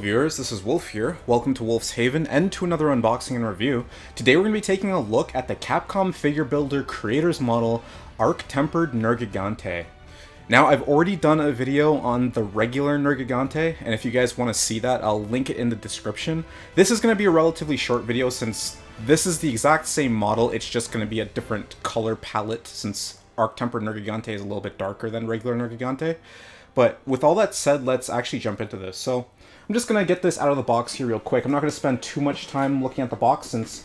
viewers, this is Wolf here. Welcome to Wolf's Haven and to another unboxing and review. Today we're going to be taking a look at the Capcom figure builder creator's model Arc-Tempered Nergigante. Now I've already done a video on the regular Nergigante, and if you guys want to see that, I'll link it in the description. This is going to be a relatively short video since this is the exact same model, it's just going to be a different color palette since Arc-Tempered Nergigante is a little bit darker than regular Nergigante. But with all that said, let's actually jump into this. So I'm just going to get this out of the box here real quick. I'm not going to spend too much time looking at the box since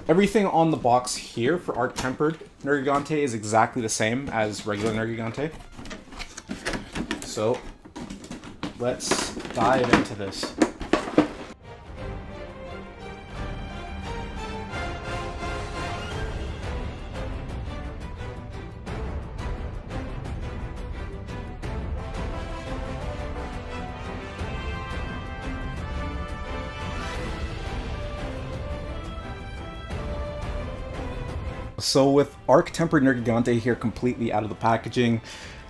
everything on the box here for Arc-Tempered Nergigante is exactly the same as regular Nergigante. So let's dive into this. So with Arc-Tempered Nergigante here completely out of the packaging,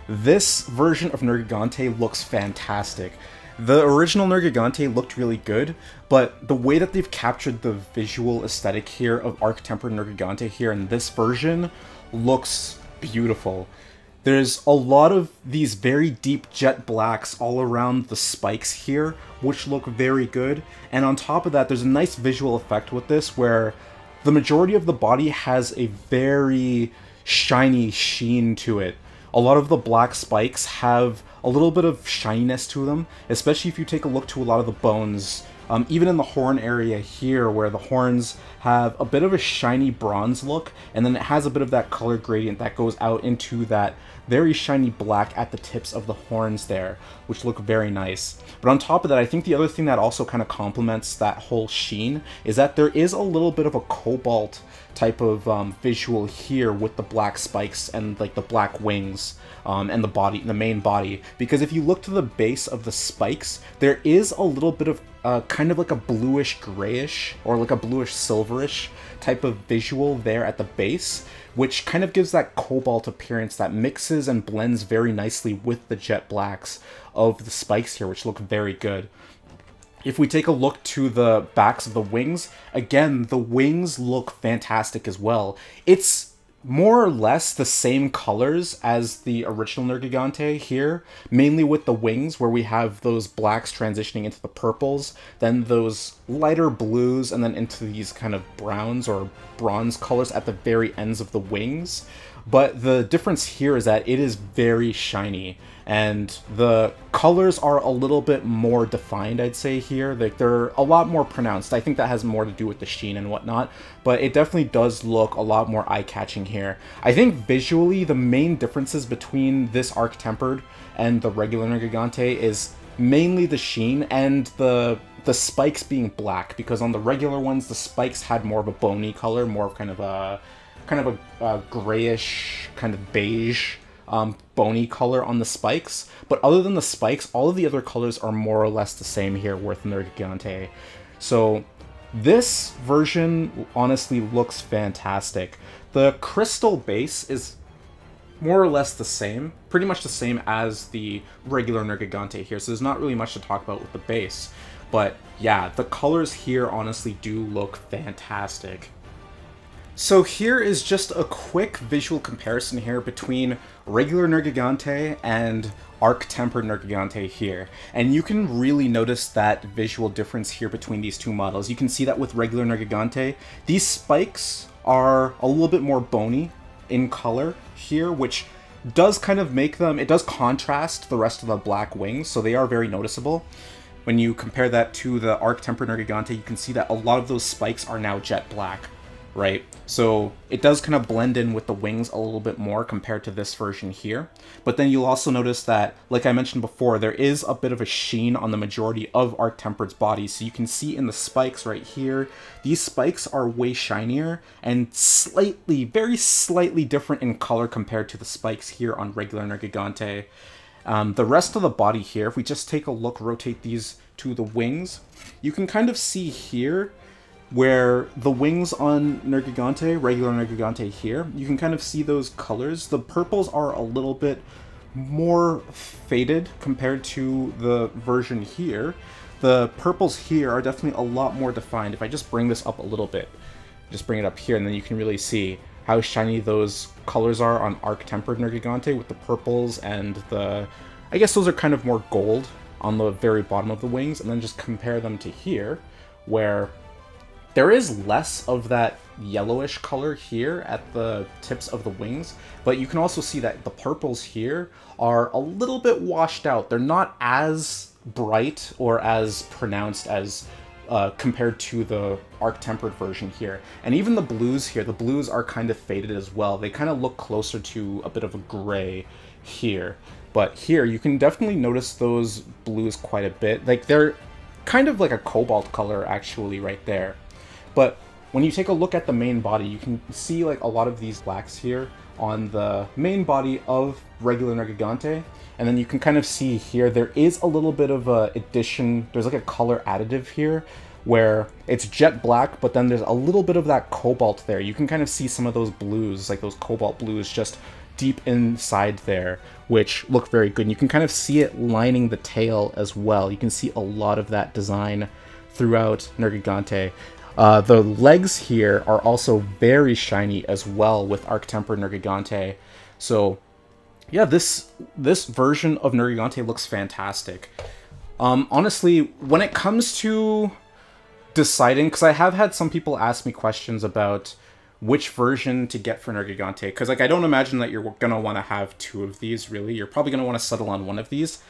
this version of Nergigante looks fantastic. The original Nergigante looked really good, but the way that they've captured the visual aesthetic here of Arc-Tempered Nergigante here in this version looks beautiful. There's a lot of these very deep jet blacks all around the spikes here, which look very good, and on top of that there's a nice visual effect with this where the majority of the body has a very shiny sheen to it. A lot of the black spikes have a little bit of shininess to them, especially if you take a look to a lot of the bones. Even in the horn area here, where the horns have a bit of a shiny bronze look, and then it has a bit of that color gradient that goes out into that very shiny black at the tips of the horns there, which look very nice. But on top of that, I think the other thing that also kind of complements that whole sheen is that there is a little bit of a cobalt type of visual here with the black spikes and like the black wings and the body, the main body. Because if you look to the base of the spikes, there is a little bit of kind of like a bluish grayish or like a bluish silverish type of visual there at the base, which kind of gives that cobalt appearance that mixes and blends very nicely with the jet blacks of the spikes here, which look very good. If we take a look to the backs of the wings, again, the wings look fantastic as well. It's more or less the same colors as the original Nergigante here, mainly with the wings where we have those blacks transitioning into the purples, then those lighter blues, and then into these kind of browns or bronze colors at the very ends of the wings. But the difference here is that it is very shiny, and the colors are a little bit more defined, I'd say here. Like, they're a lot more pronounced. I think that has more to do with the sheen and whatnot, but it definitely does look a lot more eye-catching here. I think visually, the main differences between this Arc-Tempered and the regular Nergigante is mainly the sheen and the spikes being black, because on the regular ones, the spikes had more of a bony color, more of kind of a grayish, kind of beige, bony color on the spikes. But other than the spikes, all of the other colors are more or less the same here with Nergigante. So this version honestly looks fantastic. The crystal base is more or less the same, pretty much the same as the regular Nergigante here, so there's not really much to talk about with the base. But yeah, the colors here honestly do look fantastic. So here is just a quick visual comparison here between regular Nergigante and Arc-Tempered Nergigante here. And you can really notice that visual difference here between these two models. You can see that with regular Nergigante, these spikes are a little bit more bony in color here, which does kind of make them, it does contrast the rest of the black wings, so they are very noticeable. When you compare that to the Arc-Tempered Nergigante, you can see that a lot of those spikes are now jet black, right? So it does kind of blend in with the wings a little bit more compared to this version here. But then you'll also notice that, like I mentioned before, there is a bit of a sheen on the majority of Arc-Tempered's body. So you can see in the spikes right here, these spikes are way shinier and slightly, very slightly different in color compared to the spikes here on regular Nergigante. The rest of the body here, if we just take a look, rotate these to the wings, you can kind of see here where the wings on Nergigante, regular Nergigante here, you can kind of see those colors. The purples are a little bit more faded compared to the version here, the purples here are definitely a lot more defined. If I just bring this up a little bit, just bring it up here, and then you can really see how shiny those colors are on Arc-Tempered Nergigante with the purples and the... I guess those are kind of more gold on the very bottom of the wings, and then just compare them to here, where there is less of that yellowish color here at the tips of the wings, but you can also see that the purples here are a little bit washed out. They're not as bright or as pronounced as compared to the Arc-Tempered version here. And even the blues here, the blues are kind of faded as well. They kind of look closer to a bit of a gray here. But here, you can definitely notice those blues quite a bit. Like, they're kind of like a cobalt color, actually, right there. But when you take a look at the main body, you can see like a lot of these blacks here on the main body of regular Nergigante. And then you can kind of see here, there is a little bit of a addition, there's like a color additive here, where it's jet black, but then there's a little bit of that cobalt there. You can kind of see some of those blues, like those cobalt blues, just deep inside there, which look very good. And you can kind of see it lining the tail as well. You can see a lot of that design throughout Nergigante. The legs here are also very shiny as well with Arc-Tempered Nergigante. So yeah, this version of Nergigante looks fantastic. Honestly, when it comes to deciding, because I have had some people ask me questions about which version to get for Nergigante, because like I don't imagine that you're gonna want to have two of these, really. You're probably gonna want to settle on one of these.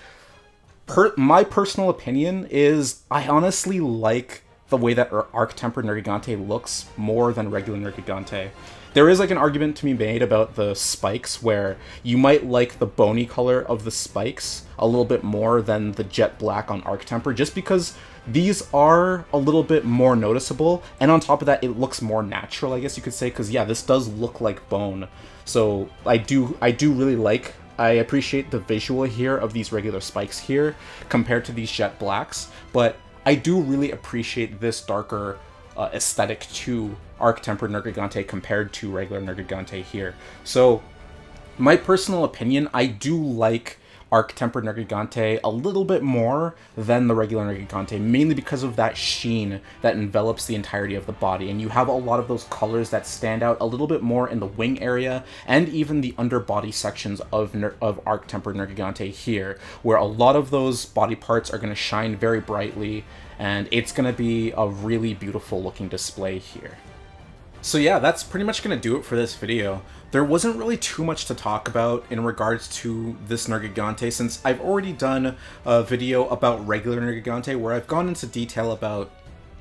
My personal opinion is I honestly like the way that Arc-Tempered Nergigante looks more than regular Nergigante. There is like an argument to be made about the spikes, where you might like the bony color of the spikes a little bit more than the jet black on Arc-Tempered, just because these are a little bit more noticeable, and on top of that, it looks more natural, I guess you could say, because yeah, this does look like bone. So I do really like, I appreciate the visual here of these regular spikes here compared to these jet blacks, but I do really appreciate this darker aesthetic to Arc-Tempered Nergigante compared to regular Nergigante here. So, my personal opinion, I do like Arc-Tempered Nergigante a little bit more than the regular Nergigante, mainly because of that sheen that envelops the entirety of the body, and you have a lot of those colors that stand out a little bit more in the wing area, and even the underbody sections of Arc-Tempered Nergigante here, where a lot of those body parts are going to shine very brightly, and it's going to be a really beautiful looking display here. So yeah, that's pretty much going to do it for this video. There wasn't really too much to talk about in regards to this Nergigante, since I've already done a video about regular Nergigante where I've gone into detail about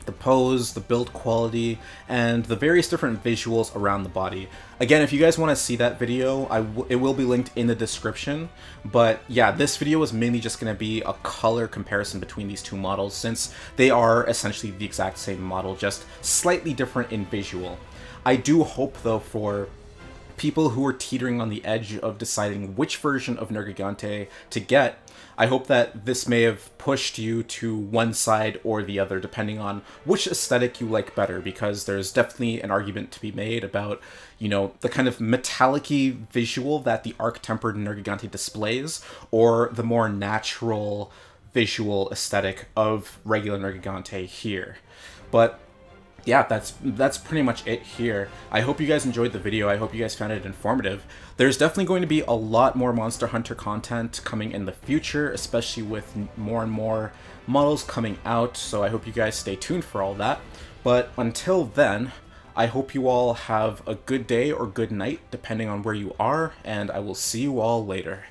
the pose, the build quality, and the various different visuals around the body. Again, if you guys want to see that video, it will be linked in the description. But yeah, this video is mainly just going to be a color comparison between these two models, since they are essentially the exact same model, just slightly different in visual. I do hope, though, for people who are teetering on the edge of deciding which version of Nergigante to get, I hope that this may have pushed you to one side or the other, depending on which aesthetic you like better, because there's definitely an argument to be made about, you know, the kind of metallic-y visual that the Arc-Tempered Nergigante displays, or the more natural visual aesthetic of regular Nergigante here. But yeah, that's pretty much it here. I hope you guys enjoyed the video. I hope you guys found it informative. There's definitely going to be a lot more Monster Hunter content coming in the future, especially with more and more models coming out, so I hope you guys stay tuned for all that. But until then, I hope you all have a good day or good night, depending on where you are, and I will see you all later.